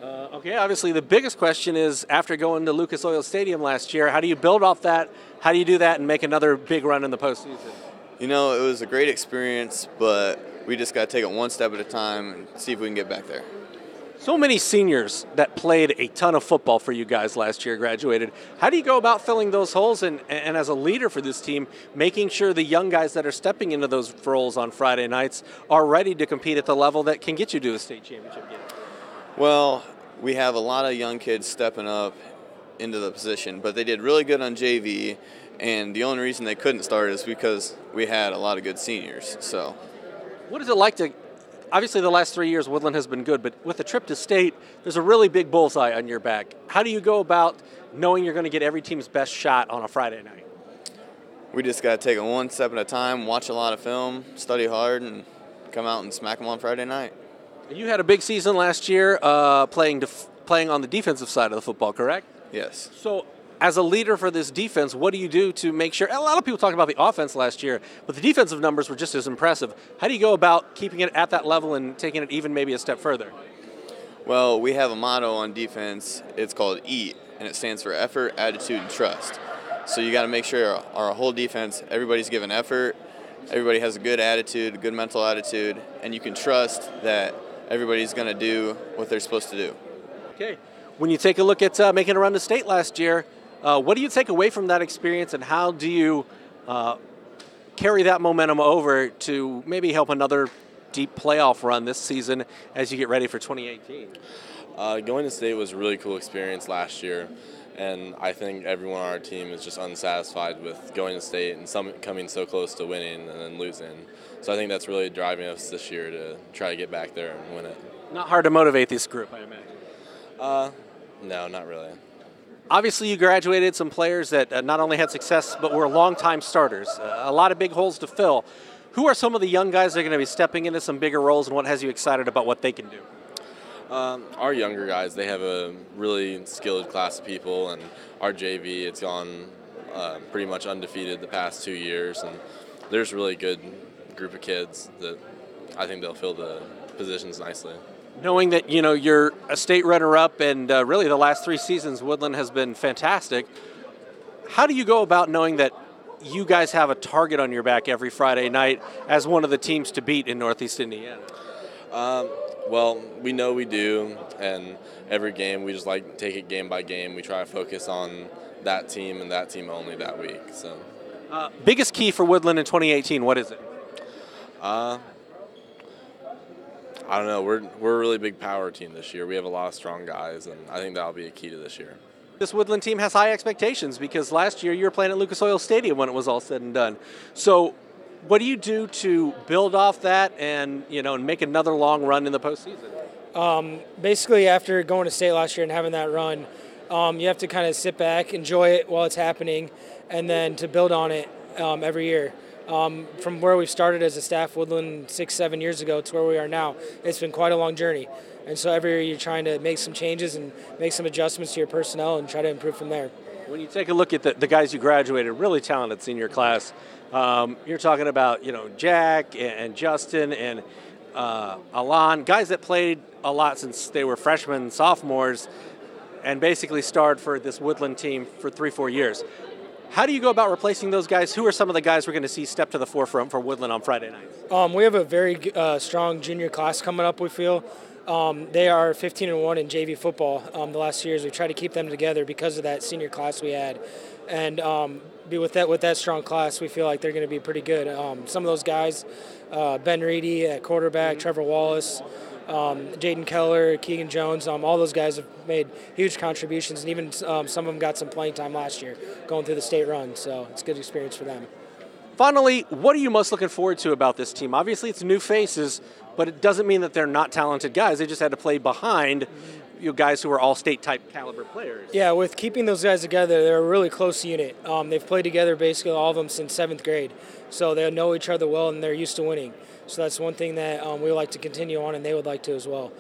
Okay, obviously the biggest question is, after going to Lucas Oil Stadium last year, how do you build off that? How do you do that and make another big run in the postseason? You know, it was a great experience, but we just got to take it one step at a time and see if we can get back there. So many seniors that played a ton of football for you guys last year graduated. How do you go about filling those holes and as a leader for this team, making sure the young guys that are stepping into those roles on Friday nights are ready to compete at the level that can get you to a state championship game? Well, we have a lot of young kids stepping up into the position, but they did really good on JV, and the only reason they couldn't start is because we had a lot of good seniors. So, what is it like to, obviously the last 3 years Woodlan has been good, but with the trip to state, there's a really big bullseye on your back. How do you go about knowing you're going to get every team's best shot on a Friday night? We just got to take it one step at a time, watch a lot of film, study hard, and come out and smack them on Friday night. You had a big season last year playing on the defensive side of the football, correct? Yes. So as a leader for this defense, what do you do to make sure? A lot of people talk about the offense last year, but the defensive numbers were just as impressive. How do you go about keeping it at that level and taking it even maybe a step further? Well, we have a motto on defense. It's called EAT, and it stands for effort, attitude, and trust. So you got to make sure our whole defense, everybody's giving effort, everybody has a good attitude, a good mental attitude, and you can trust that everybody's going to do what they're supposed to do. Okay. When you take a look at making a run to state last year, what do you take away from that experience, and how do you carry that momentum over to maybe help another deep playoff run this season as you get ready for 2018? Going to state was a really cool experience last year, and I think everyone on our team is just unsatisfied with going to state and some coming so close to winning and then losing. So I think that's really driving us this year to try to get back there and win it. Not hard to motivate this group, I imagine. No, not really. Obviously, you graduated some players that not only had success, but were longtime starters. A lot of big holes to fill. Who are some of the young guys that are going to be stepping into some bigger roles, and what has you excited about what they can do? Our younger guys, they have a really skilled class of people, and our JV, it's gone pretty much undefeated the past 2 years, and there's a really good group of kids that I think they'll fill the positions nicely. Knowing that, you're a state runner-up, and really the last 3 seasons, Woodlan has been fantastic, how do you go about knowing that you guys have a target on your back every Friday night as one of the teams to beat in Northeast Indiana? Well, we know we do, and every game we just like take it game by game. We try to focus on that team and that team only that week. So, biggest key for Woodlan in 2018, what is it? I don't know. We're a really big power team this year. We have a lot of strong guys, and I think that'll be a key to this year. This Woodlan team has high expectations because last year you were playing at Lucas Oil Stadium when it was all said and done. So what do you do to build off that and, and make another long run in the postseason? Basically, after going to state last year and having that run, you have to kind of sit back, enjoy it while it's happening, and then to build on it every year. From where we've started as a staff, Woodlan 6-7 years ago to where we are now, it's been quite a long journey. And so every year you're trying to make some changes and make some adjustments to your personnel and try to improve from there. When you take a look at the guys you graduated, really talented senior class, you're talking about, Jack and Justin and Alon, guys that played a lot since they were freshmen and sophomores and basically starred for this Woodlan team for 3-4 years. How do you go about replacing those guys? Who are some of the guys we're going to see step to the forefront for Woodlan on Friday nights? We have a very strong junior class coming up, we feel. They are 15-1 in JV football the last 2 years. We tried to keep them together because of that senior class we had. And with that strong class, we feel like they're going to be pretty good. Some of those guys, Ben Reedy at quarterback, Trevor Wallace, Jaden Keller, Keegan Jones, all those guys have made huge contributions, and even some of them got some playing time last year going through the state run, so it's a good experience for them. Finally, what are you most looking forward to about this team? Obviously, it's new faces, but it doesn't mean that they're not talented guys. They just had to play behind guys who are all state type caliber players. Yeah, with keeping those guys together, they're a really close unit. They've played together basically all of them since 7th grade, so they know each other well and they're used to winning. So that's one thing that we like to continue on, and they would like to as well.